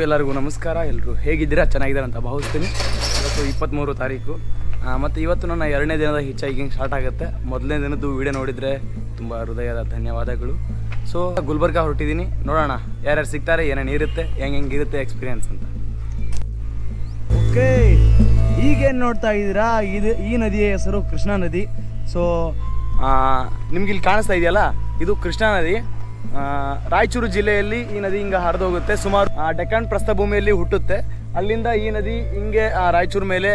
ಎಲ್ಲರಿಗೂ ನಮಸ್ಕಾರ. ಎಲ್ಲರೂ ಹೇಗಿದ್ದೀರಾ? ಚೆನ್ನಾಗಿದ್ದಾರೆ ಅಂತ ಭಾವಿಸ್ತೀನಿ. ಇವತ್ತು 23 ತಾರೀಕು ಮತ್ತು ಇವತ್ತು ನನ್ನ 2ನೇ ದಿನದ ಹಿಚ್ ಹೈಕಿಂಗ್ ಸ್ಟಾರ್ಟ್ ಆಗುತ್ತೆ. ಮೊದಲನೇ ದಿನದ್ದು ವಿಡಿಯೋ ನೋಡಿದರೆ ತುಂಬ ಹೃದಯದ ಧನ್ಯವಾದಗಳು. ಸೊ ಗುಲ್ಬರ್ಗ ಹೊರಟಿದ್ದೀನಿ, ನೋಡೋಣ ಯಾರ್ಯಾರು ಸಿಗ್ತಾರೆ, ಏನೇನು ಇರುತ್ತೆ, ಹೆಂಗಿರುತ್ತೆ ಎಕ್ಸ್ಪೀರಿಯನ್ಸ್ ಅಂತ. ಓಕೆ, ಈಗೇನು ನೋಡ್ತಾ ಇದ್ದೀರಾ, ಈ ನದಿಯ ಹೆಸರು ಕೃಷ್ಣಾ ನದಿ. ಸೊ ನಿಮ್ಗೆ ಇಲ್ಲಿ ಕಾಣಿಸ್ತಾ ಇದೆಯಲ್ಲ, ಇದು ಕೃಷ್ಣಾ ನದಿ. ರಾಯಚೂರು ಜಿಲ್ಲೆಯಲ್ಲಿ ಈ ನದಿ ಹಿಂಗೆ ಹರಿದು ಹೋಗುತ್ತೆ. ಸುಮಾರು ಡೆಕ್ಕನ್ ಪ್ರಸ್ಥಭೂಮಿಯಲ್ಲಿ ಹುಟ್ಟುತ್ತೆ. ಅಲ್ಲಿಂದ ಈ ನದಿ ಹಿಂಗೆ ರಾಯಚೂರು ಮೇಲೆ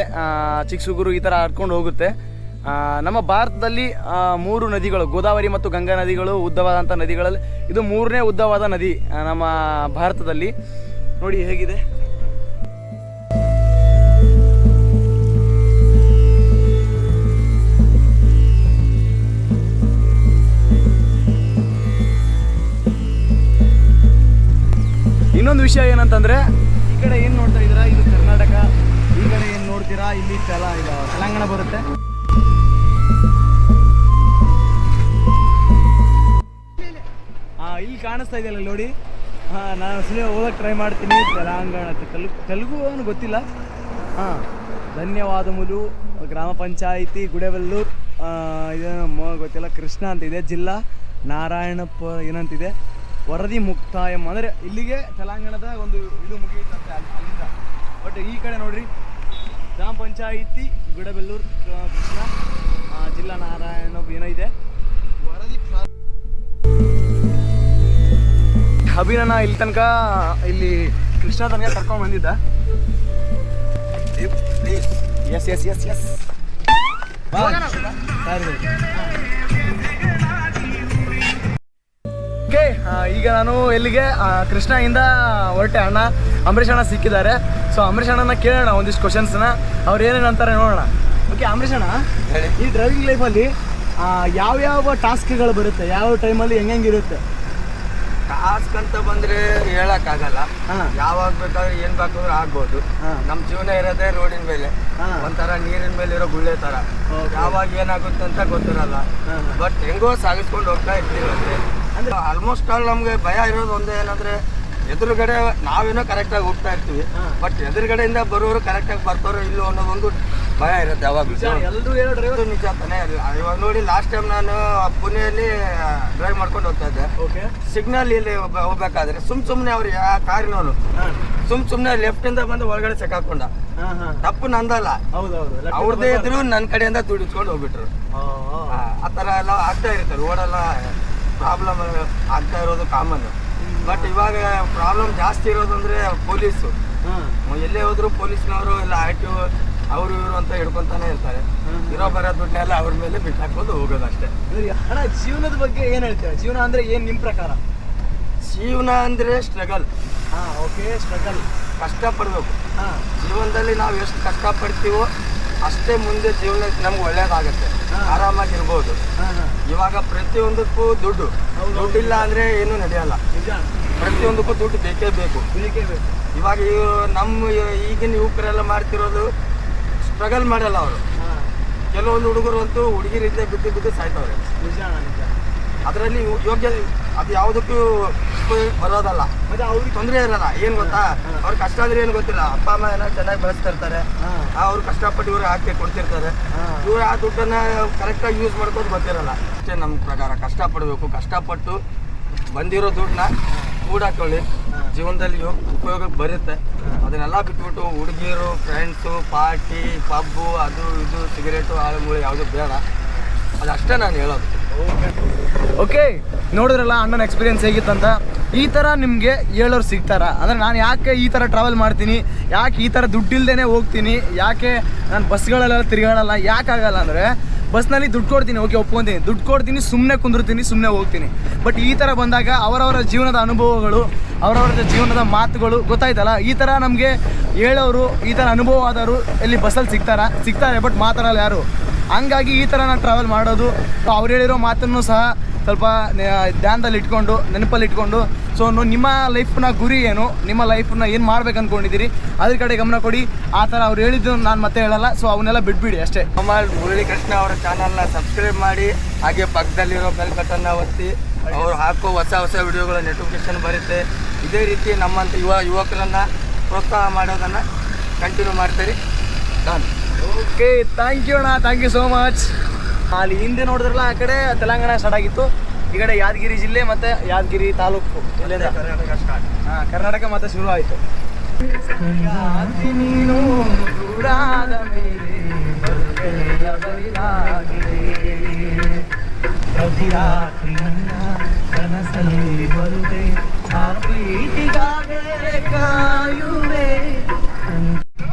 ಚಿಕ್ಕಸುಗೂರು ಈ ಥರ ಹರ್ಕೊಂಡು ಹೋಗುತ್ತೆ. ನಮ್ಮ ಭಾರತದಲ್ಲಿ 3 ನದಿಗಳು, ಗೋದಾವರಿ ಮತ್ತು ಗಂಗಾ ನದಿಗಳು ಉದ್ದವಾದಂಥ ನದಿಗಳಲ್ಲಿ ಇದು 3ನೇ ಉದ್ದವಾದ ನದಿ ನಮ್ಮ ಭಾರತದಲ್ಲಿ. ನೋಡಿ ಹೇಗಿದೆ. ಇನ್ನೊಂದು ವಿಷಯ ಏನಂತಂದರೆ, ಈ ಕಡೆ ಏನು ನೋಡ್ತಾ ಇದ್ದೀರಾ, ಇದು ಕರ್ನಾಟಕ. ಈ ಕಡೆ ಏನು ನೋಡ್ತೀರಾ, ಇಲ್ಲಿ ತೆಲಂಗಾಣ ಬರುತ್ತೆ. ಇಲ್ಲಿ ಕಾಣಿಸ್ತಾ ಇದೆಯಲ್ಲ ನೋಡಿ, ನಾನು ಸುಮ್ಮನೆ ಹೋಗಕ್ಕೆ ಟ್ರೈ ಮಾಡ್ತೀನಿ. ತೆಲಂಗಾಣ ತೆಲುಗು ಏನು ಗೊತ್ತಿಲ್ಲ. ಧನ್ಯವಾದములు ಗ್ರಾಮ ಪಂಚಾಯಿತಿ ಗುಡೇಬೆಲ್ಲೂರು, ಇದೇನೋ ಗೊತ್ತಿಲ್ಲ. ಕೃಷ್ಣ ಅಂತಿದೆ, ಜಿಲ್ಲಾ ನಾರಾಯಣಪುರ ಏನಂತಿದೆ. ವರದಿ ಮುಕ್ತಾಯಂ ಅಂದರೆ ಇಲ್ಲಿಗೆ ತೆಲಂಗಾಣದ ಒಂದು ಇದು ಮುಗಿಯುತ್ತಂತೆ ಅಲ್ಲಿಂದ. ಬಟ್ ಈ ಕಡೆ ನೋಡ್ರಿ, ಗ್ರಾಮ ಪಂಚಾಯಿತಿ ಗುಡೇಬೆಲ್ಲೂರು, ಕೃಷ್ಣ ಜಿಲ್ಲಾ ನಾರಾಯಣ ಏನೋ ಇದೆ. ವರದಿ ಅಭಿನನ ಇಲ್ಲಿ ತನಕ, ಇಲ್ಲಿ ಕೃಷ್ಣ ತನಕ ಕರ್ಕೊಂಡು ಬಂದಿದ್ದ. ಎಸ್ ಎಸ್ ಎಸ್ ಎಸ್ ಈಗ ನಾನು ಎಲ್ಲಿಗೆ, ಕೃಷ್ಣದಿಂದ ಹೊರಟೆ. ಅಂಬರೀಷ್ ಅಣ್ಣ ಸಿಕ್ಕಿದ್ದಾರೆ. ಸೊ ಅಂಬರೀಷ್ ಅಣ್ಣನ ಕೇಳೋಣ ಒಂದಿಷ್ಟು ಕ್ವಶನ್ಸ್ನ, ಅವ್ರು ಏನೇನು ಅಂತಾರೆ ನೋಡೋಣ. ಓಕೆ ಅಂಬರೀಷ್ ಅಣ್ಣ, ಈ ಡ್ರೈವಿಂಗ್ ಲೈಫಲ್ಲಿ ಯಾವ್ಯಾವ ಟಾಸ್ಕ್ಗಳು ಬರುತ್ತೆ, ಯಾವ ಟೈಮಲ್ಲಿ ಹೆಂಗಿರುತ್ತೆ? ಟಾಸ್ಕ್ ಅಂತ ಬಂದ್ರೆ ಹೇಳಕ್ಕಾಗಲ್ಲ. ಯಾವಾಗ ಬೇಕಾದ್ರೆ ಏನ್ ಬೇಕಾದ್ರೂ ಆಗ್ಬೋದು. ನಮ್ ಜೀವನ ಇರೋದೇ ರೋಡಿನ ಮೇಲೆ, ಒಂಥರ ನೀರಿನ ಮೇಲೆ ಇರೋ ಗುಳ್ಳೆ ತರ. ಯಾವಾಗ ಏನಾಗುತ್ತೆ ಅಂತ ಗೊತ್ತಿರಲ್ಲ. ಬಟ್ ಹೆಂಗೋ ಸಾಗಿಸ್ಕೊಂಡು ಹೋಗ್ತಾ ಇರ್ತೀವಿ. ಅಂದ್ರೆ ಆಲ್ಮೋಸ್ಟ್ ಆಲ್ ನಮ್ಗೆ ಭಯ ಇರೋದು ಒಂದೇ, ಏನಂದ್ರೆ ಎದುರುಗಡೆ ನಾವೇನೋ ಕರೆಕ್ಟಾಗಿ ಹೋಗ್ತಾ ಇರ್ತೀವಿ, ಬಟ್ ಎದುರುಗಡೆಯಿಂದ ಬರೋರು ಕರೆಕ್ಟಾಗಿ ಬರ್ತಾರೋ ಇಲ್ಲೋ ಅನ್ನೋದೊಂದು ಭಯ ಇರುತ್ತೆ. ಯಾವಾಗ ಎಲ್ಲರೂ ಹೇಳೋ ಡ್ರೈವರ್ ನಿಜ ತಾನೇ. ಇವಾಗ ನೋಡಿ, ಲಾಸ್ಟ್ ಟೈಮ್ ನಾನು ಪುಣೆಯಲ್ಲಿ ಡ್ರೈವ್ ಮಾಡ್ಕೊಂಡು ಹೋಗ್ತಾ ಇದ್ದೆ. ಸಿಗ್ನಲ್ ಇಲ್ಲಿ ಹೋಗ್ಬೇಕಾದ್ರೆ ಸುಮ್ನೆ ಅವ್ರು ಕಾರಿನವನು ಸುಮ್ನೆ ಲೆಫ್ಟ್ ಇಂದ ಬಂದು ಒಳಗಡೆ ಚೆಕ್ ಹಾಕೊಂಡ. ತಪ್ಪು ನಂದಲ್ಲ, ಅವ್ರದ್ದೇ ಇದ್ರು ನನ್ನ ಕಡೆಯಿಂದ ದುಡಿಸ್ಕೊಂಡು ಹೋಗ್ಬಿಟ್ರು. ಆ ಥರ ಎಲ್ಲ ಆಗ್ತಾ ಇರುತ್ತೆ. ರೋಡೆಲ್ಲ ಪ್ರಾಬ್ಲಮ್ ಆಗ್ತಾ ಇರೋದು ಕಾಮನ್. ಬಟ್ ಇವಾಗ ಪ್ರಾಬ್ಲಮ್ ಜಾಸ್ತಿ ಇರೋದಂದ್ರೆ ಪೊಲೀಸು. ಎಲ್ಲೇ ಹೋದ್ರು ಪೊಲೀಸ್ನವರು ಇಲ್ಲ ಆಯ್ತು ಅವರು ಇವರು ಅಂತ ಹಿಡ್ಕೊಂತಾನೆ ಇರ್ತಾರೆ. ಇರೋ ಬರೋ ದುಡ್ಡೆಲ್ಲ ಅವ್ರ ಮೇಲೆ ಬಿಟ್ಟು ಹಾಕೋದು ಹೋಗೋದು ಅಷ್ಟೇ. ಅಣ್ಣ, ಜೀವನದ ಬಗ್ಗೆ ಏನು ಹೇಳ್ತೀರಾ? ಜೀವನ ಅಂದ್ರೆ ಏನು ನಿಮ್ಮ ಪ್ರಕಾರ? ಜೀವನ ಅಂದ್ರೆ ಸ್ಟ್ರಗಲ್. Okay, struggle, ಕಷ್ಟಪಡ್ಬೇಕು. ಜೀವನದಲ್ಲಿ ನಾವು ಎಷ್ಟು ಕಷ್ಟಪಡ್ತೀವೋ ಅಷ್ಟೇ ಮುಂದೆ ಜೀವನ ನಮ್ಗೆ ಒಳ್ಳೇದಾಗತ್ತೆ, ಆರಾಮಾಗಿರ್ಬೋದು. ಇವಾಗ ಪ್ರತಿಯೊಂದಕ್ಕೂ ದುಡ್ಡಿಲ್ಲ ಅಂದ್ರೆ ಏನು ನಡೆಯಲ್ಲ. ಪ್ರತಿಯೊಂದಕ್ಕೂ ದುಡ್ಡು ಬೇಕೇ ಬೇಕು. ಇವಾಗ ನಮ್ಮ ಈಗಿನ ಯುವಕರೆಲ್ಲ ಮಾಡ್ತಿರೋದು ಸ್ಟ್ರಗಲ್ ಮಾಡಲ್ಲ ಅವರು. ಕೆಲವೊಂದು ಹುಡುಗರು ಅಂತೂ ಹುಡುಗಿರಿಂದ ಬಿದ್ದು ಸಾಯ್ತವ್ರೆ. ಅದರಲ್ಲಿ ಯೋಗ್ಯ ಅದು ಯಾವುದಕ್ಕೂ ಬರೋದಲ್ಲ, ಮತ್ತೆ ಅವ್ರಿಗೆ ತೊಂದರೆ ಇರಲ್ಲ. ಏನು ಗೊತ್ತಾ, ಅವ್ರ ಕಷ್ಟ ಅಂದ್ರೆ ಏನು ಗೊತ್ತಿಲ್ಲ. ಅಪ್ಪ ಅಮ್ಮ ಏನೋ ಚೆನ್ನಾಗಿ ಬೆಳೆಸ್ತಾ ಇರ್ತಾರೆ, ಅವ್ರು ಕಷ್ಟಪಟ್ಟು ಇವ್ರು ಹಾಕಿ ಕೊಡ್ತಿರ್ತಾರೆ. ಇವ್ರು ಆ ದುಡ್ಡನ್ನ ಕರೆಕ್ಟಾಗಿ ಯೂಸ್ ಮಾಡ್ಕೊಂಡು ಗೊತ್ತಿರಲ್ಲ. ಅಷ್ಟೇ ನಮ್ಮ ಪ್ರಕಾರ. ಕಷ್ಟಪಡಬೇಕು, ಕಷ್ಟಪಟ್ಟು ಬಂದಿರೋ ದುಡ್ಡನ್ನ ಕೂಡಾಕೊಳ್ಳಿ, ಜೀವನದಲ್ಲಿ ಉಪಯೋಗಕ್ಕೆ ಬರುತ್ತೆ. ಅದನ್ನೆಲ್ಲ ಬಿಟ್ಬಿಟ್ಟು ಹುಡುಗಿಯರು, ಫ್ರೆಂಡ್ಸು, ಪಾರ್ಟಿ, ಪಬ್ಬು, ಅದು ಇದು ಸಿಗರೇಟು ಆಳುಗಳು ಯಾವುದು ಬೇಡ. ಅದಷ್ಟೇ ನಾನು ಹೇಳೋದು. ಓಕೆ, ನೋಡಿದ್ರಲ್ಲ ಅಣ್ಣನ ಎಕ್ಸ್ಪೀರಿಯನ್ಸ್ ಹೇಗಿತ್ತಂತ. ಈ ಥರ ನಿಮಗೆ ಹೇಳೋರು ಸಿಗ್ತಾರ ಅಂದರೆ, ನಾನು ಯಾಕೆ ಈ ಥರ ಟ್ರಾವೆಲ್ ಮಾಡ್ತೀನಿ, ಯಾಕೆ ಈ ಥರ ದುಡ್ಡಿಲ್ದೇ ಹೋಗ್ತೀನಿ, ಯಾಕೆ ನಾನು ಬಸ್ಗಳಲ್ಲೆಲ್ಲ ತಿರುಗಾಡಲ್ಲ, ಯಾಕಾಗಲ್ಲ ಅಂದರೆ, ಬಸ್ನಲ್ಲಿ ದುಡ್ಡು ಕೊಡ್ತೀನಿ, ಓಕೆ ಒಪ್ಕೊತೀನಿ, ದುಡ್ಡು ಕೊಡ್ತೀನಿ, ಸುಮ್ಮನೆ ಕುಂದಿರ್ತೀನಿ, ಸುಮ್ಮನೆ ಹೋಗ್ತೀನಿ. ಬಟ್ ಈ ಥರ ಬಂದಾಗ ಅವರವರ ಜೀವನದ ಅನುಭವಗಳು, ಅವರವರ ಜೀವನದ ಮಾತುಗಳು ಗೊತ್ತಾಯ್ತಲ್ಲ. ಈ ಥರ ನಮಗೆ ಹೇಳೋರು, ಈ ಥರ ಅನುಭವ ಆದವರು ಎಲ್ಲಿ ಬಸ್ಸಲ್ಲಿ ಸಿಗ್ತಾರೆ, ಬಟ್ ಮಾತಾಡಲ್ಲ ಯಾರು. ಹಂಗಾಗಿ ಈ ಥರ ನಾನು ಟ್ರಾವೆಲ್ ಮಾಡೋದು. ಅವ್ರು ಹೇಳಿರೋ ಮಾತನ್ನು ಸಹ ಸ್ವಲ್ಪ ಧ್ಯಾನದಲ್ಲಿ ಇಟ್ಕೊಂಡು, ನೆನಪಲ್ಲಿ ಇಟ್ಕೊಂಡು, ಸೊ ನಿಮ್ಮ ಲೈಫ್ನ ಗುರಿ ಏನು, ನಿಮ್ಮ ಲೈಫನ್ನ ಏನು ಮಾಡ್ಬೇಕು ಅಂದ್ಕೊಂಡಿದ್ದೀರಿ ಅದ್ರ ಕಡೆ ಗಮನ ಕೊಡಿ. ಆ ಥರ ಅವ್ರು ಹೇಳಿದ್ದು ನಾನು ಮತ್ತೆ ಹೇಳಲ್ಲ. ಸೊ ಅವನ್ನೆಲ್ಲ ಬಿಟ್ಬಿಡಿ ಅಷ್ಟೇ. ನಮ್ಮ ಮುರಳಿ ಕೃಷ್ಣ ಅವರ ಚಾನಲ್ನ ಸಬ್ಸ್ಕ್ರೈಬ್ ಮಾಡಿ, ಹಾಗೆ ಪಕ್ಕದಲ್ಲಿರೋ ಬೆಲ್ ಬಟನ್ನ ಒತ್ತಿ. ಅವರು ಹಾಕೋ ಹೊಸ ವಿಡಿಯೋಗಳ ನೋಟಿಫಿಕೇಶನ್ ಬರುತ್ತೆ. ಇದೇ ರೀತಿ ನಮ್ಮಂಥ ಯುವಕರನ್ನು ಪ್ರೋತ್ಸಾಹ ಮಾಡೋದನ್ನು ಕಂಟಿನ್ಯೂ ಮಾಡ್ತೀರಿ. ಡನ್. ಓಕೆ, ಥ್ಯಾಂಕ್ ಯು ಅಣ್ಣ, ಥ್ಯಾಂಕ್ ಯು ಸೋ ಮಚ್. ಅಲ್ಲಿ ಹಿಂದೆ ನೋಡಿದ್ರಲ್ಲ, ಆ ಕಡೆ ತೆಲಂಗಾಣ ಸ್ಟಾರ್ಟ್ ಆಗಿತ್ತು, ಈ ಕಡೆ ಯಾದಗಿರಿ ಜಿಲ್ಲೆ ಮತ್ತು ಯಾದಗಿರಿ ತಾಲೂಕು ಇಲ್ಲಿಂದ ಕರ್ನಾಟಕ ಸ್ಟಾರ್ಟ್. ಕರ್ನಾಟಕ ಮತ್ತೆ ಶುರು ಆಯಿತು. ನೀನು ದೂರಾದ ಮೇಲೆ ಪ್ರತಿ ರಾತ್ರಿ ನನ್ನ ಕನಸಲ್ಲಿ ಬರುವೆ, ಆ ಪ್ರೀತಿಗಾಗೆ ಕಾಯುವೆ.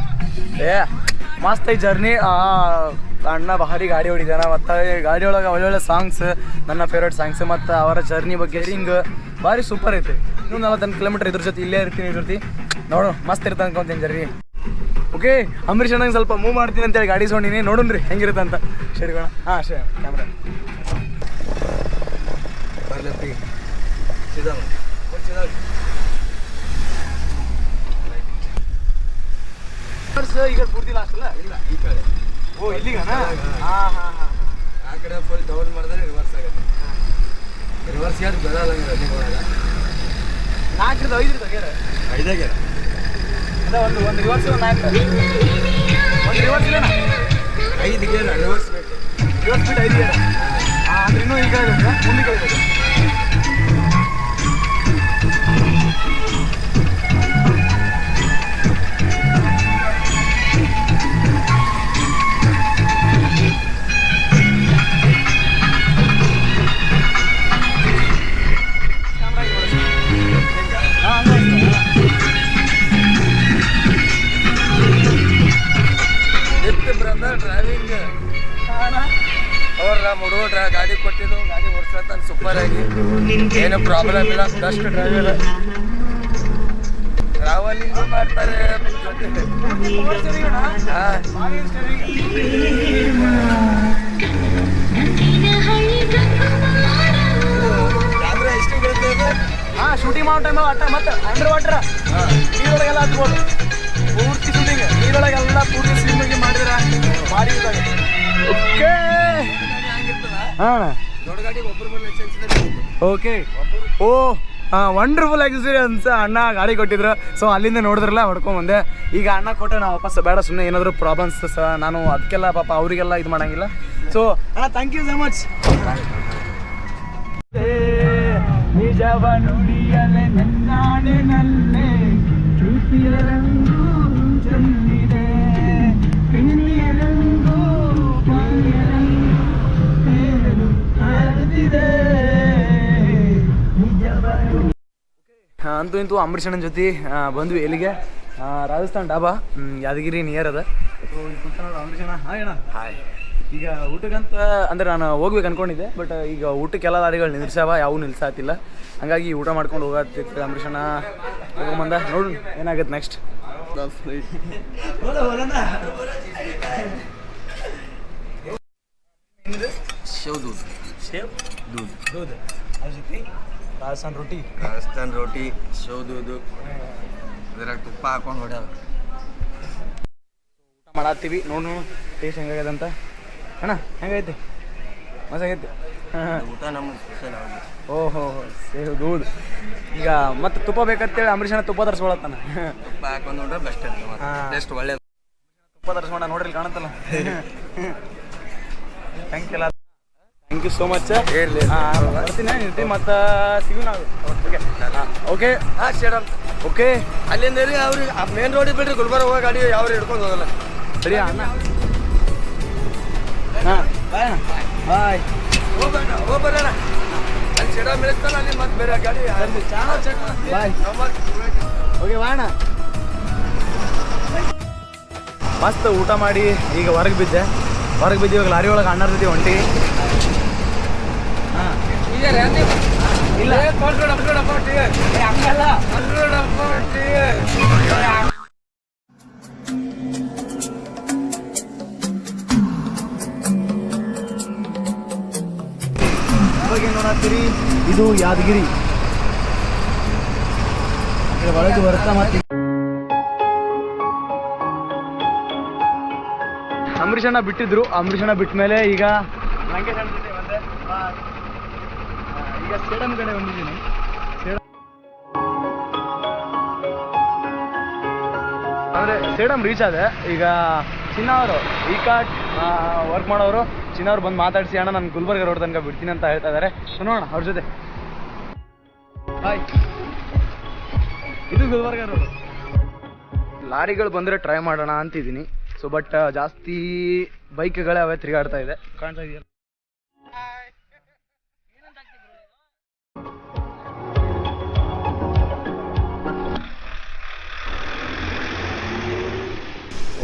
ಮಸ್ತ್ ಐ ಜರ್ನಿ. ಅಣ್ಣ ಭಾರಿ ಗಾಡಿ ಹೊಡಿದಾನ, ಮತ್ತು ಗಾಡಿ ಒಳಗೆ ಒಳ್ಳೊಳ್ಳೆ ಸಾಂಗ್ಸ್, ನನ್ನ ಫೇವ್ರೇಟ್ ಸಾಂಗ್ಸ್, ಮತ್ತು ಅವರ ಜರ್ನಿ ಬಗ್ಗೆ ಹಿಂಗೆ ಭಾರಿ ಸೂಪರ್ ಐತೆ. ಇನ್ನೂ 48 ಕಿಲೋಮೀಟರ್ ಇದ್ರ ಜೊತೆ ಇಲ್ಲೇ ಇರ್ತೀನಿ, ನೋಡು ಮಸ್ತ್ ಇರುತ್ತೆ ಅನ್ಕೊಂತೀನಿ ಜರ್ನಿ. ಓಕೆ, ಅಂಬರೀಷ್ ಅಣ್ಣಂಗೆ ಸ್ವಲ್ಪ ಮೂವ್ ಮಾಡ್ತೀನಿ ಅಂತೇಳಿ ಗಾಡಿ ಸೊಂಡಿನಿ, ನೋಡೋಣ್ರಿ ಹೆಂಗಿರುತ್ತೆ ಅಂತ. ಸರಿ ಕಣ. ಹಾಂ ಸರಿ, ಕ್ಯಾಮ್ರಾ ಬರ್ಲಪ್ಪಿ ಈಗ ಪೂರ್ತಿ ಲಾಸ್ಟ್ ಅಲ್ಲ? ಇಲ್ಲ, ಈ ಕಡೆ. ಓ, ಇಲ್ಲಿಗನಾ? ಹಾಂ ಹಾಂ ಹಾಂ. ಆ ಕಡೆ ಫುಲ್ ಡೌನ್ ಮಾಡಿದ್ರೆ ರಿವರ್ಸ್ ಆಗುತ್ತೆ. ರಿವರ್ಸ್ ಯಾರು ಬೆಳಲ್ಲ ರನ್ನಿಂಗ್ ಒಳಗೆ. 4ರಿಂದ 5 ಗೇರ್, 5 ಗೇರ್ ಅದ ಒಂದು ರಿವರ್ಸ್, 4 ಒಂದು ರಿವರ್ಸ್ ಇಲ್ಲ, 5 ಗೇರ್ ರಿವರ್ಸ್ ಬೇಕು. ರಿವರ್ಸ್ ಬಿಟ್ಟು 5 ಗೇರ್. ಹಾಂ, ಅಂದ್ರೆ ಇನ್ನೂ ಈಗ ಮುಂದೆ ಕಳಿಬೇಕು. ಡ್ರೈವಿಂಗ್ ಅವ್ರು ನಮ್ಮ ಹುಡುಗ ಗಾಡಿ ಕೊಟ್ಟಿದ್ದು, ಗಾಡಿ ಓಡಿಸ್ಲತ್ತಾನ ಸೂಪರ್ ಆಗಿ, ಏನು ಪ್ರಾಬ್ಲಮ್ ಇಲ್ಲ. ಬೆಸ್ಟ್ ಡ್ರೈವರ್, ಟ್ರಾವೆಲಿಂಗ್ ಮಾಡ್ತಾರೆ ಜೊತೆ. ಜಾತ್ರೆ ಎಷ್ಟು ಬೀಳ್ತದೆ? ಹಾಂ, ಶೂಟಿಂಗ್ ಮಾಡೋ ಟೈಮ್ ಮತ್ತೆ ಅಂಡರ್ ವಾಟರ್ ನೀರೊಳಗೆಲ್ಲ ಹತ್ಬೋದು. ಪೂರ್ತಿ ಶೂಟಿಂಗ್ ನೀರೊಳಗೆಲ್ಲ ಪೂರ್ತಿ ಸ್ವಿಮ್ಮಿಂಗ್ ಮಾಡಿದ್ರೆ ಭಾರಿ ಇದಾಗುತ್ತೆ. ಓಕೆ ಹಾಂ, ದೊಡ್ಡ ಗಾಡಿಗೆ ಒಬ್ಬರು ಮೇಲೆ ಲೈಸೆನ್ಸ್ ಇದೆ. ಓಕೆ. ಓ ಹಾಂ, ವಂಡರ್ಫುಲ್ ಎಕ್ಸ್ಪೀರಿಯನ್ಸ್. ಅಣ್ಣ ಗಾಡಿ ಕೊಟ್ಟಿದ್ರು, ಸೊ ಅಲ್ಲಿಂದ ನೋಡಿದ್ರಲ್ಲ ಹೊಡ್ಕೊಂಬಂದೆ. ಈಗ ಅಣ್ಣ ಕೊಟ್ಟೆ ನಾವು ವಾಪಸ್ ಬೇಡ, ಸುಮ್ಮನೆ ಏನಾದರೂ ಪ್ರಾಬ್ಲಮ್ಸ್ ಸಹ ನಾನು ಅದಕ್ಕೆಲ್ಲ ಪಾಪ ಅವರಿಗೆಲ್ಲ ಇದು ಮಾಡೋಂಗಿಲ್ಲ. ಸೊ ಅಣ್ಣ, ಥ್ಯಾಂಕ್ ಯು ಸೊ ಮಚ್. ನಿಜವ ನುಡಿಯಲೆ ನನ್ನಾಡಿನಲ್ಲೇ ಪ್ರೀತಿಯ ರಂಗು ಚೆಲ್ಲಿದೆ, ಪ್ರೀತಿಯ ರಂಗು ಬಾಲ್ಯ ರಂಗು ಹರಿದಿದೆ. ಅಂತೂ ಇಂತೂ ಅಂಬರೀಷ್ ಅಣ್ಣನ ಜೊತೆ ಬಂದ್ವಿ ಎಲ್ಲಿಗೆ, ರಾಜಸ್ಥಾನ್ ಡಾಬಾ, ಯಾದಗಿರಿ ನಿಯರ್ ಅದ. ಅಂಬರೀಷ್ ಅಣ್ಣ, ಹಾಯ್ ಅಣ್ಣ. ಹಾಯ್. ಈಗ ಊಟಕ್ಕಂತ ಅಂದರೆ ನಾನು ಹೋಗ್ಬೇಕು ಅಂದ್ಕೊಂಡಿದ್ದೆ, ಬಟ್ ಈಗ ಊಟಕ್ಕೆಲ್ಲ ದಾರಿಗಳು ನಿಲ್ಸಾವ, ಯಾವೂ ನಿಲ್ಸಾತಿಲ್ಲ. ಹಾಗಾಗಿ ಊಟ ಮಾಡ್ಕೊಂಡು ಹೋಗತ್ತಿತ್ತು. ಅಂಬರೀಷ್ ಅಣ್ಣ ಹೋಗ್ಬಂದ, ನೋಡು ಏನಾಗುತ್ತೆ ನೆಕ್ಸ್ಟ್. ಶೇವ್ ದೂದ್, ಶೇವ್ ದೂದ್, ದೂದ್ ಅದ್ರ ಜೊತೆ ರಾಜಸ್ಥಾನ್ ರೊಟ್ಟಿ, ರಾಜಸ್ಥಾನ್ ರೋಟಿ, ಶೇವ್ ದೂದು, ಇದ್ರಾಗ ತುಪ್ಪ ಹಾಕೊಂಡು ಹೊಡ್ಯಾವ. ಊಟ ಮಾಡತ್ತೀವಿ, ನೋಡು ಟೇಸ್ಟ್ ಹೆಂಗಾಗ್ಯದ ಅಂತ. ಅಣ್ಣ ಹೆಂಗೈತಿ? ಮಸಾಗೈತಿ. ಊಟ ನಮ್ಮ ಸ್ಪೆಷಲ್ ಆಗಿ. ಓಹೋ, ಸೇವ್ ದೂದ್. ಈಗ ಮತ್ತೆ ತುಪ್ಪ ಬೇಕಂತೇಳಿ ಅಂಬರೀಷ್ ಅಣ್ಣ ತುಪ್ಪ ತರಿಸ್ಕೊಳತ್ತಾನ. ತುಪ್ಪ ಹಾಕೊಂಡು ನೋಡ್ರೆ ಬೆಸ್ಟ್ ಇರ್ತದೆ, ಟೇಸ್ಟ್ ಒಳ್ಳೇದು. ತುಪ್ಪ ತರಿಸ್ಕೊಂಡ ನೋಡ್ರಿ, ಕಾಣುತ್ತಲ್ಲ. Thank you thank you so much. ಇರಲಿ, ಬರ್ತೀನಿ ನಿಂತು ಮತ್ತು ಸಿಗೋಣ. Okay okay. ಹಾಂ ಶೇಡಮ್. ಓಕೆ, ಅಲ್ಲಿಂದ ಅವ್ರಿಗೆ ಮೇನ್ ರೋಡಿಗೆ ಬಿಡ್ರಿ, ಗುಲ್ಬರ್ಗ ಹೋಗೋ ಗಾಡಿ ಯಾವ ಹಿಡ್ಕೊಂಡು ಹೋಗಲ್ಲ. ಸರಿ ಅಣ್ಣ. ಹಾಂ, ಬಾಯ್ ಅಣ್ಣ. ಬಾಯ್. ಹೋಗ್ಬರೋಣ. ಅಲ್ಲಿ ಶೇಡಮ್ ಬೆಳೆಸ್ತಾನೆ, ಅಲ್ಲಿ ಮತ್ತೆ ಬೇರೆ ಗಾಡಿ ಬಾಯ್. ಓಕೆ ಬಾಯಣ್ಣ. ಮಸ್ತ್ ಊಟ ಮಾಡಿ ಈಗ ಹೊರಗೆ ಬಿದ್ದೆ. ಇವಾಗ ಲಾರಿ ಒಳಗೆ ಅಣ್ಣರ ಜೊತೆ ಹೊಂಟಿ. ಹಾಂ, ಇಲ್ಲ ಹಂಗಲ್ಲ. ಬಗ್ಗೆ ನೋಡತ್ತೀರಿ, ಇದು ಯಾದಗಿರಿ ಒಳಗೆ ಬರ್ತಾ ಮತ್ತೆ ಅಂಬರೀಷ್ ಅಣ್ಣ ಬಿಟ್ಟಿದ್ರು. ಅಂಬರೀಷ್ ಅಣ್ಣ ಬಿಟ್ಟ ಮೇಲೆ ಈಗ ಲಂಕೇಶ್ ಅಣ್ಣ ಜೊತೆ ಬಂದೆ. ಈಗ ಸೇಡಂ ಕಡೆ ಬಂದಿದ್ದೀನಿ. ಅಂದರೆ ಸೇಡಂ ರೀಚ್ ಆದೆ. ಈಗ ಚಿನ್ನ ಅವರು ಈ ಕಾರ್ಡ್ ವರ್ಕ್ ಮಾಡೋರು ಚಿನ್ನ ಅವ್ರು ಬಂದು ಮಾತಾಡಿಸಿ ಅಣ್ಣ ನಾನು ಗುಲ್ಬರ್ಗ ರೋಡ್ ತನಕ ಬಿಡ್ತೀನಿ ಅಂತ ಹೇಳ್ತಾ ಇದ್ದಾರೆ. ಸೊ ನೋಡೋಣ ಅವ್ರ ಜೊತೆ. ಬಾಯ್. ಇದು ಗುಲ್ಬರ್ಗ ರೋಡ್. ಲಾರಿಗಳು ಬಂದರೆ ಟ್ರೈ ಮಾಡೋಣ ಅಂತಿದ್ದೀನಿ. ಸೊ ಬಟ್ ಜಾಸ್ತಿ ಬೈಕ್ಗಳೇ ಅವೇ ತಿರುಗಾಡ್ತಾ ಇದೆ, ಕಾಣ್ತಾ ಇದೆಯಲ್ಲ.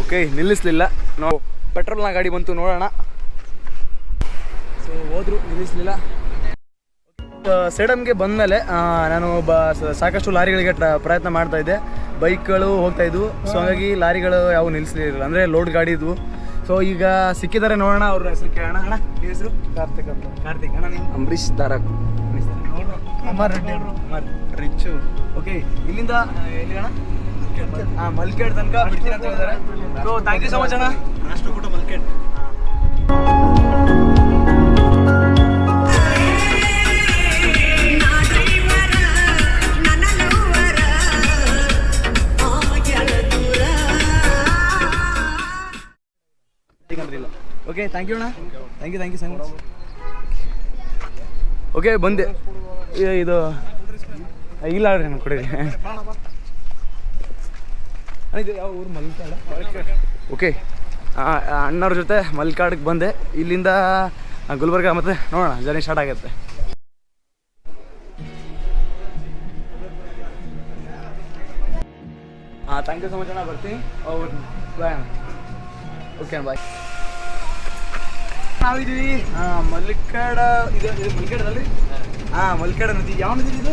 ಓಕೆ, ನಿಲ್ಲಿಸಲಿಲ್ಲ. ನಾವು ಪೆಟ್ರೋಲ್ನ ಗಾಡಿ ಬಂತು, ನೋಡೋಣ. ಸೊ ಹೋದ್ರು, ನಿಲ್ಲಿಸಲಿಲ್ಲ. ಸೇಡಮ್ಗೆ ಬಂದಮೇಲೆ ನಾನು ಸಾಕಷ್ಟು ಲಾರಿಗಳಿಗೆ ಪ್ರಯತ್ನ ಮಾಡ್ತಾ ಇದ್ದೆ. ಬೈಕ್ಗಳು ಹೋಗ್ತಾ ಇದ್ವು. ಸೊ ಹಾಗಾಗಿ ಲಾರಿಗಳು ಯಾವ ನಿಲ್ಲಿಸಲಿಲ್ಲ, ಅಂದರೆ ಲೋಡ್ ಗಾಡಿ ಇದ್ವು. ಸೊ ಈಗ ಸಿಕ್ಕಿದ್ದಾರೆ, ನೋಡೋಣ. ಅವ್ರ ಹೆಸರು ಕೇಳೋಣ. ಅಣ್ಣ ಹೆಸರು? ಕಾರ್ತಿಕ್ ಅಂತ. ಕಾರ್ತಿಕ್ ಅಣ್ಣ. ನೀವು? ಅಂಬರೀಷ್ ಧಾರಕ್. ಕುಮಾರ್ ರೆಡ್ಡಿ ಅವರು. ರಿಚ್ಚು. ಓಕೆ, ಇಲ್ಲಿಂದ ಎಲ್ಲಿ ಅಣ್ಣ? ಮಲ್ಕೇಡ್ ತನಕ ಬಿಡ್ತೀನಿ ಅಂತ ಹೇಳಿದ್ದಾರೆ. So thank you so much ಅಣ್ಣ. ಅಷ್ಟು ಊಟ ಮಲ್ಕೇಡ್. ಓಕೆ, ಥ್ಯಾಂಕ್ ಯು ಅಣ್ಣ. Thank you so much. Okay, ಬಂದೆ. ಇದು ಇಲ್ಲ ಅಣ್ಣ, ನಾನು ಕೊಡಿ. ಇದು ಯಾವ ಊರು? ಮಲ್ಕಾಡ. ಓಕೆ, ಅಣ್ಣವ್ರ ಜೊತೆ ಮಲ್ಕಾಡಿಗೆ ಬಂದೆ. ಇಲ್ಲಿಂದ ಗುಲ್ಬರ್ಗ ಮತ್ತೆ ನೋಡೋಣ, ಜರ್ನಿ ಸ್ಟಾರ್ಟ್ ಆಗುತ್ತೆ. ಥ್ಯಾಂಕ್ ಯು ಸೊ ಮಚ್ ಅಣ್ಣ, ಬರ್ತೀನಿ. ಬಾಯ್ ಅಣ್ಣ. Okay bye. ನಾವಿದ್ದೀವಿ ಮಲ್ಕಾಡ. ಇದು ಮಲ್ಕಾಡದಲ್ಲಿ ಮಲ್ಕಾಡ ನದಿ. ಯಾವ ನದಿ ಇದು?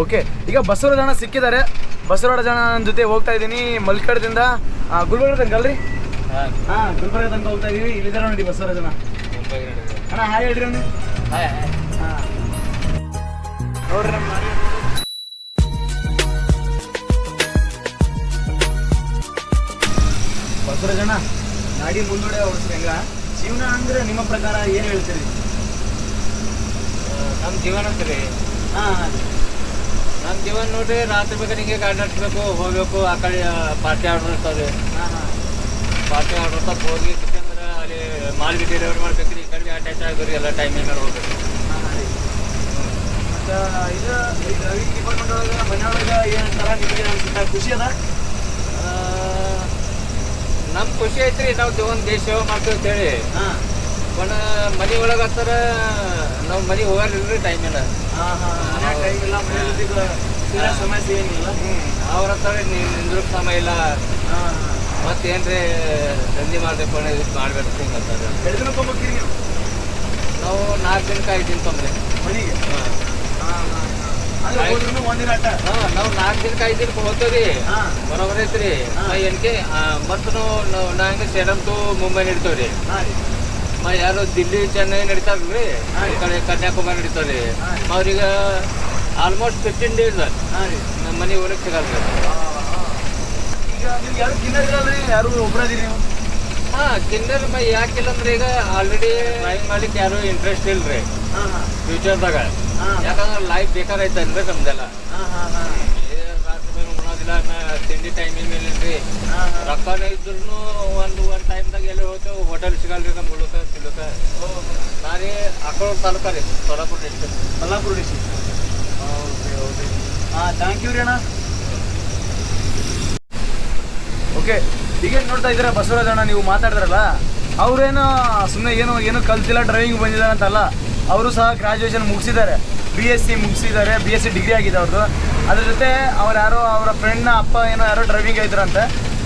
ಓಕೆ, ಈಗ ಬಸವರಾಜ ಅಣ್ಣ ಸಿಕ್ಕಿದ್ದಾರೆ. ಬಸವರಾಜ ಅಣ್ಣ ನನ್ನ ಜೊತೆ ಹೋಗ್ತಾ ಇದ್ದೀನಿ ಮಲ್ಕಾಡದಿಂದ ಗುಲ್ಬರ್ಗ ತನಕ ಅಲ್ರಿ? ಗುಲ್ಬರ್ಗ ತನಕ ಹೋಗ್ತಾ ಇದೀವಿ. ಇಲ್ಲಿದ್ದಾರೆ ನೋಡಿ ಬಸವರಾಜ ಅಣ್ಣ. ಅಣ್ಣ ಹಾಯ್ ಹೇಳ್ರಿ ಅಣ್ಣ. ನೋಡ್ರಿ ನಮ್ಮ ಬಸವರಾಜ ಅಣ್ಣ ಗಾಡಿ ಮುಂದೂಡೆ ಓಡಿಸ್ದಂಗ. ಜೀವನ ಅಂದ್ರೆ ನಿಮ್ಮ ಪ್ರಕಾರ ಏನು ಹೇಳ್ತೀರಿ? ನಮ್ಮ ಜೀವನ ಅಂತೀರಿ? ನಮ್ಮ ಜೀವನ ನೋಡ್ರಿ, ರಾತ್ರಿ ಬೇಕಾದ್ರೆ ಹಿಂಗೆ ಗಾಡಿ ನಡ್ಸ್ಬೇಕು, ಹೋಗ್ಬೇಕು. ಆ ಕಡೆ ಪಾರ್ಟಿ ಆರ್ಡರ್ ಇರ್ತಾವೆ. ಪಾರ್ಟಿ ಆರ್ಡರ್ ತಪ್ಪ ಹೋಗಿ ಯಾಕಂದ್ರೆ ಅಲ್ಲಿ ಮಾಲ್ಗೆ ಡೆಲಿವರಿ ಮಾಡ್ಬೇಕ್ರಿ. ಈ ಕಡೆ ಅಟ್ಯಾಚ್ ಆಗೋರಿ ಎಲ್ಲ ಟೈಮಿಂಗ್ ಹೋಗ್ಬೇಕು. ಮತ್ತು ಇದು ಡ್ರೈವಿಂಗ್ ಡಿಪಾರ್ಟ್ಮೆಂಟ್ ಒಳಗೆ ಮನೆಯೊಳಗೆ ಏನಂತಾರ ನಿಮಗೆ ಅನ್ಸುತ್ತೆ? ಖುಷಿ ಅದ? ನಮ್ಮ ಖುಷಿ ಐತ್ರಿ, ನಾವು ಒಂದು ದೇಶ ಸೇವೆ ಮಾಡ್ತೀವಿ ಅಂತೇಳಿ. ಬಟ್ ಮನೆ ಒಳಗೆ ಹತ್ತಾರ ನಾವು ಮನೆ ಹೋಗಲ್ರಿ, ಟೈಮ್ ಇಲ್ಲ. ಟೈಮ್ ಇಲ್ಲ, ಸಮಸ್ಯೆ ಏನಿಲ್ಲ. ಅವ್ರ ಹತ್ತಾರ ನಿಂದ್ರಕ್ಕೆ ಸಮಯ ಇಲ್ಲ. ಮತ್ತೇನ್ರಿ ದಂಧೆ ಮಾಡ್ಬೇಕು ಇದು ಮಾಡ್ಬೇಕು ಹಿಂಗೆ ಅಂತಾರೆ. ಎರಡು ದಿನಕ್ಕೆ ಹೋಗ್ಬೇಕ್ರಿ ನೀವು? ನಾವು 4 ದಿನಕ್ಕೆ 5 ದಿನ ತೊಂದ್ರೆ ಮನೆಗೆ. ಒಂದಿನ ಅಟ್ಟ. ನಾವು 4 ದಿನಕ್ಕೆ 5 ದಿನಕ್ಕೆ ಹೋಗ್ತೀವಿ. ಬರೋಬರ್ ಐತ್ರಿ. ಏನಕ್ಕೆ ಮತ್ತು ನಾವು ಹಂಗೆ ಸೇಡಮ್ ಟು ಮುಂಬೈ ನಡೀತಾವ್ರಿ. ಯಾರು ದಿಲ್ಲಿ ಚೆನ್ನೈ ನಡೀತಾರಲ್ರಿ, ಈ ಕಡೆ ಕನ್ಯಾಕುಮಾರಿ ನಡೀತಾವ್ರಿ. ಅವ್ರಿಗೆ ಆಲ್ಮೋಸ್ಟ್ 15 days ನಮ್ಮ ಮನೆ ಹೋಗಕ್ಕೆ ಸಿಗಲ್ಲ. ಈಗ ನೀವು ಯಾರು ತಿನ್ನೋದಿರಲ್ರಿ? ಯಾರು ಒಬ್ಬರದಿರಿ ನೀವು? ಕಿನ್ನರ್ ಯಾಕಿಲ್ಲ ಅಂದ್ರೆ ಈಗ ಆಲ್ರೆಡಿ ಡ್ರೈವಿಂಗ್ ಮಾಡ್ಲಿಕ್ಕೆ ಯಾರು ಇಂಟ್ರೆಸ್ಟ್ ಇಲ್ರಿ ಫ್ಯೂಚರ್ದಾಗ. ಯಾಕಂದ್ರೆ ಲೈಫ್ ಬೇಕಾಗೈತಲ್ರಿ ನಮ್ದೆಲ್ಲ. ರಾತ್ರಿ ಉಣೋದಿಲ್ಲ, ತಿಂಡಿ ಟೈಮಿಂಗ್ ಮೇಲೇನ್ರಿ. ರೊಕ್ಕನ ಇದ್ರು ಒಂದು ಟೈಮ್ದಾಗ ಎಲ್ಲಿ ಹೋಗ್ತೇವೆ, ಹೋಟೆಲ್ ಸಿಗಲ್ರಿ ನಮ್ಗೆ ಉಳಕ ತಿಳಕ. ನಾರೀ ಅಕ್ಕಳೂರು ತಾಲೂಕ ರೀ, Solapur district. Solapur district. Okay. Thank you ರೀ ಅಣ್ಣ. ಓಕೆ, ಈಗೇನು ನೋಡ್ತಾ ಇದ್ದೀರಾ ಬಸವರಾಜ ಅಣ್ಣ, ನೀವು ಮಾತಾಡಿದ್ರಲ್ಲ, ಅವ್ರೇನು ಸುಮ್ಮನೆ ಏನು ಕಲ್ತಿಲ್ಲ, ಡ್ರೈವಿಂಗ್ ಬಂದಿದ್ದಾರೆ ಅಂತಲ್ಲ. ಅವರು ಸಹ ಗ್ರಾಜುಯೇಷನ್ ಮುಗಿಸಿದ್ದಾರೆ, BSc ಮುಗಿಸಿದ್ದಾರೆ. BSc ಡಿಗ್ರಿ ಆಗಿದೆ ಅವ್ರದ್ದು. ಅದ್ರ ಜೊತೆ ಅವ್ರು ಯಾರೋ ಅವರ ಫ್ರೆಂಡ್ನ ಅಪ್ಪ ಯಾರೋ ಡ್ರೈವಿಂಗ್ ಇದ್ರಂತೆ.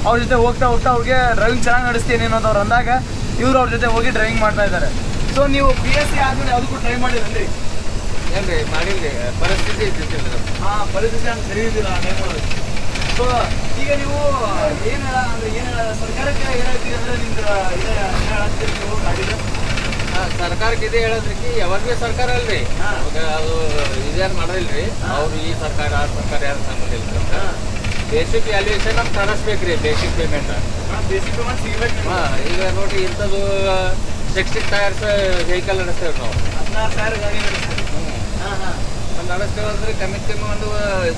ಅವ್ರ ಜೊತೆ ಹೋಗ್ತಾ ಅವ್ರಿಗೆ ಡ್ರೈವಿಂಗ್ ಚೆನ್ನಾಗಿ ನಡೆಸ್ತೀನಿ ಅನ್ನೋದು ಅವ್ರು ಅಂದಾಗ ಇವರು ಅವ್ರ ಜೊತೆ ಹೋಗಿ ಡ್ರೈವಿಂಗ್ ಮಾಡ್ತಾ ಇದ್ದಾರೆ. ಸೊ ನೀವು BSc ಆದಮೇಲೆ ಯಾವುದಕ್ಕೂ ಟ್ರೈ ಮಾಡಿದ್ರಿ? ಏನ್ರಿ ಮಾಡಿಲ್ರಿ, ಪರಿಸ್ಥಿತಿ ಇದ್ದಿಲ್ಲ. ಪರಿಸ್ಥಿತಿ ಅಂತ ಸರಿ ಇದ್ದಿಲ್ಲ ಆ ಟೈಮ್ ಒಳಗೆ. ಸೊ ಈಗ ನೀವು ಏನು ಸರ್ಕಾರಕ್ಕೆ ಏನು ಹೇಳ್ತೀರಿ ಅಂದರೆ ನಿಮ್ದು ಹೇಳತ್ತೀರಿ ನೀವು ಗಾಡಿಗೆ? ಸರ್ಕಾರಕ್ಕೆ ಇದೇ ಹೇಳೋದ್ರಿ ಯಾವಾಗ ಭೀ ಸರ್ಕಾರ ಅಲ್ರಿ ಅವಾಗ ಅದು ಇದ್ಯಾರು ಮಾಡೋದಿಲ್ರಿ ಅವ್ರು ಈ ಸರ್ಕಾರ ಆ ಸರ್ಕಾರ ಯಾರು ಸಂಬಂಧ ಇಲ್ಲ ಬೇಸಿಕ್ ವ್ಯಾಲ್ಯೂಯೇಷನ್ ನಮ್ಗೆ ತರಿಸ್ಬೇಕ್ರಿ ಬೇಸಿಕ್ ಪೇಮೆಂಟ್ ಈಗ ನೋಡ್ರಿ ಇಂಥದ್ದು 60 ಟೈರ್ಸ್ ವೆಹಿಕಲ್ ನಡೆಸ್ತೇವೆ ನಾವು ನಡೆಸ್ತೇವೆ ಅಂದ್ರೆ ಕಮ್ಮಿ ಕಮ್ಮಿ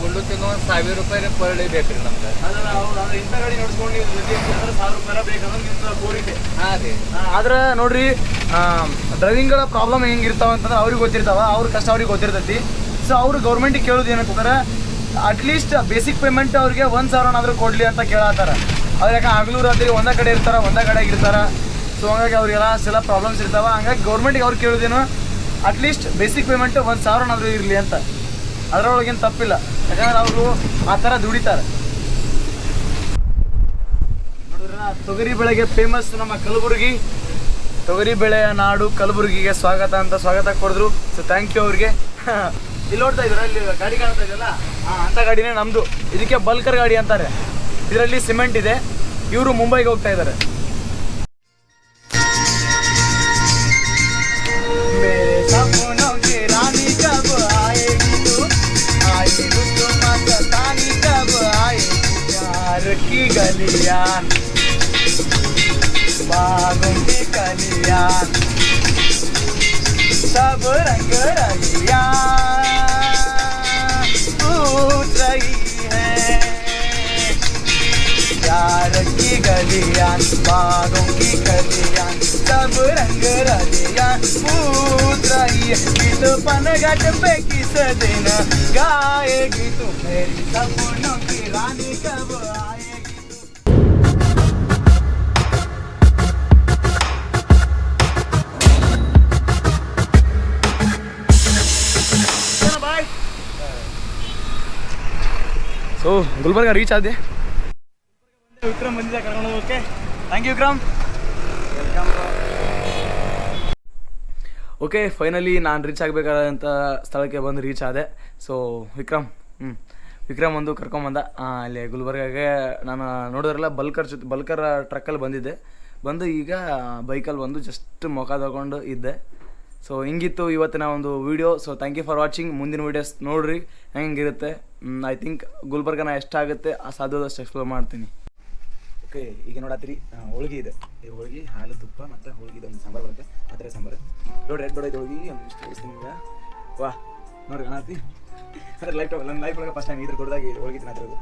ಒಂದು ತಿಂಗಳು 1,000 ರೂಪಾಯಿ ಪರ್ ಡೇ ಬೇಕ್ರಿ ನಮ್ಗೆ ಇಂಥ ಗಾಡಿ ನೋಡ್ಸ್ಕೊಂಡು ನೀವು ₹1,000 ಬೇಕಂದ್ರೆ ಕೋರಿಕೆ. ಹಾಂ ರೀ ಆದ್ರೆ ನೋಡ್ರಿ ಡ್ರೈವಿಂಗ್ಗಳ ಪ್ರಾಬ್ಲಮ್ ಹೆಂಗಿರ್ತಾವ ಅಂತಂದ್ರೆ ಅವ್ರಿಗೆ ಗೊತ್ತಿರ್ತಾವ ಅವ್ರ ಕಷ್ಟ ಅವ್ರಿಗೆ ಗೊತ್ತಿರ್ತೈತಿ. ಸೊ ಅವ್ರು ಗೌರ್ಮೆಂಟಿಗೆ ಕೇಳೋದು ಏನಂತಾರೆ ಅಟ್ಲೀಸ್ಟ್ ಬೇಸಿಕ್ ಪೇಮೆಂಟ್ ಅವ್ರಿಗೆ 1,000 ಕೊಡಲಿ ಅಂತ ಕೇಳತ್ತಾರ. ಅವ್ರು ಯಾಕೆ ಹಗಲು ರಾತ್ರಿ ಒಂದೇ ಕಡೆ ಇರ್ತಾರೆ, ಒಂದೇ ಕಡೆಗೆ ಇರ್ತಾರೆ. ಸೊ ಹಂಗಾಗಿ ಅವ್ರಿಗೆಲ್ಲ ಪ್ರಾಬ್ಲಮ್ಸ್ ಇರ್ತಾವ. ಹಂಗಾಗಿ ಗೌರ್ಮೆಂಟಿಗೆ ಅವ್ರು ಕೇಳೋದೇನು ಅಟ್ಲೀಸ್ಟ್ ಬೇಸಿಕ್ ಪೇಮೆಂಟ್ 1,000 ಇರಲಿ ಅಂತ. ಅದರೊಳಗೇನು ತಪ್ಪಿಲ್ಲ, ಯಾಕಂದ್ರೆ ಅವರು ಆ ಥರ ದುಡಿತಾರೆ. ನೋಡಿದ್ರ ತೊಗರಿ ಬೆಳೆಗೆ ಫೇಮಸ್ ನಮ್ಮ ಕಲಬುರಗಿ, ತೊಗರಿ ಬೆಳೆಯ ನಾಡು ಕಲಬುರಗಿಗೆ ಸ್ವಾಗತ ಕೊಡಿದ್ರು. ಸೊ ಥ್ಯಾಂಕ್ ಯು ಅವ್ರಿಗೆ. ಇಲ್ಲಿ ನೋಡ್ತಾ ಇದ್ದೀರಾ, ಇಲ್ಲಿ ಗಾಡಿ ಕಾಣ್ತಾ ಇದೆಯಲ್ಲ, ಅಂಥ ಗಾಡಿನೇ ನಮ್ಮದು. ಇದಕ್ಕೆ ಬಲ್ಕರ್ ಗಾಡಿ ಅಂತಾರೆ. ಇದರಲ್ಲಿ ಸಿಮೆಂಟ್ ಇದೆ. ಇವರು ಮುಂಬೈಗೆ ಹೋಗ್ತಾ ಇದ್ದಾರೆ. की गलियां बागों की कलियां सब रंग रलियां पूछ रही है प्यार की गलियां बागों की कलियां सब रंग रलियां पूछ रही है गीत पनघट पे किस दिन गाएगी तू मेरी सपनों की रानी कब आएगी. ಸೊ ಗುಲ್ಬರ್ಗ ರೀಚ್ ಆದೆ. ವಿಕ್ರಮ್ ಬಂದಿದ್ದೆ ಕರ್ಕೊಂಡು ಹೋಗೋಕ್ಕೆ. Thank you Vikram. Welcome. Okay, finally ನಾನು ರೀಚ್ ಆಗಬೇಕಾದಂಥ ಸ್ಥಳಕ್ಕೆ ಬಂದು ರೀಚ್ ಆದೆ. ಸೊ ವಿಕ್ರಮ್ ಒಂದು ಕರ್ಕೊಂಬಂದ ಅಲ್ಲಿ ಗುಲ್ಬರ್ಗಾಗೆ. ನಾನು ನೋಡಿದ್ರಲ್ಲ ಬಲ್ಕರ್ ಟ್ರಕ್ಕಲ್ಲಿ ಬಂದು ಈಗ ಬೈಕಲ್ಲಿ ಬಂದು ಜಸ್ಟ್ ಮುಖ ತಗೊಂಡು ಇದ್ದೆ. ಸೊ ಹಿಂಗಿತ್ತು ಇವತ್ತಿನ ಒಂದು video. So thank you for watching. ಮುಂದಿನ ವೀಡಿಯೋಸ್ ನೋಡಿರಿ ಹೆಂಗಿರುತ್ತೆ. ಐ ಥಿಂಕ್ ಗುಲ್ಬರ್ಗನ ಎಷ್ಟಾಗುತ್ತೆ ಆ ಸಾಧ್ಯದಷ್ಟು ಎಕ್ಸ್ಪ್ಲೋರ್ ಮಾಡ್ತೀನಿ. ಓಕೆ, ಈಗ ನೋಡತ್ತೀರಿ ಹೋಳಿಗೆ ಇದೆ. ಈ ಹೋಳಿಗೆ ಹಾಲು ತುಪ್ಪ ಮತ್ತು ಹೋಳಿಗೆ ಒಂದು ಸಾಂಬಾರು ಬರುತ್ತೆ. ಆ ಥರ ಸಾಂಬಾರು ನೋಡ್ರಿ, ರೆಡ್ ದೊಡ್ಡ ಹೋಳಿಗೆ ಒಂದು ತೋರಿಸ್ತೀನಿ ಈಗ. ವಾ ನೋಡ್ರಿ ಕಾಣತ್ತಿ. ಲೈಫ್ ಒಳಗೆ ಫಸ್ಟ್ ಟೈಮ್ ಇದ್ರ ದೊಡ್ಡದಾಗಿ ಹೋಳಿಗೆ ತಿನ್ನತ್ತಿರೋದು.